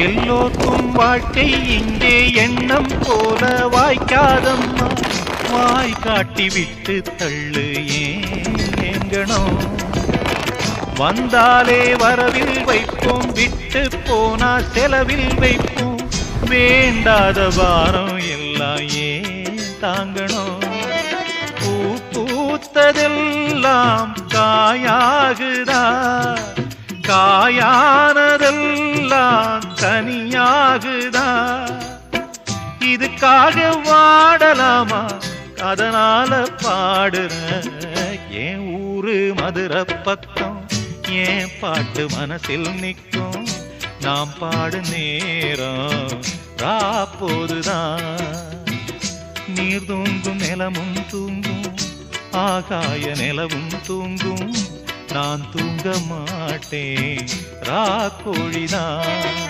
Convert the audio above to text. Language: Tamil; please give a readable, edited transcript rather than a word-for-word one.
எல்லோர்க்கும் வாழ்க்கை இங்கே எண்ணம் போல வாய்க்காதம்மா. வாய் காட்டி விட்டு தள்ளு ஏங்கணும். வந்தாலே வரவில் வைப்போம், விட்டு போனா செலவில் வைப்போம். வேண்டாத பாரம் எல்லாம் ஏன் தாங்கணும். பூ பூத்ததெல்லாம் காயாகுதா, காயானதெல்லாம் கனியாகுதா. இதுக்காக வாடலாமா, அதனால பாடுற. என் ஊரு மதுரை பக்கம், என் பாட்டு மனசில் நிற்கும். நாம் பாடு நேரம் ராப்போதுதான். நீர் தூங்கும் நிலமும் தூங்கும், ஆகாய நிலவும் தூங்கும். நான் தூங்க மாட்டேன் ராக்கோழிதான்.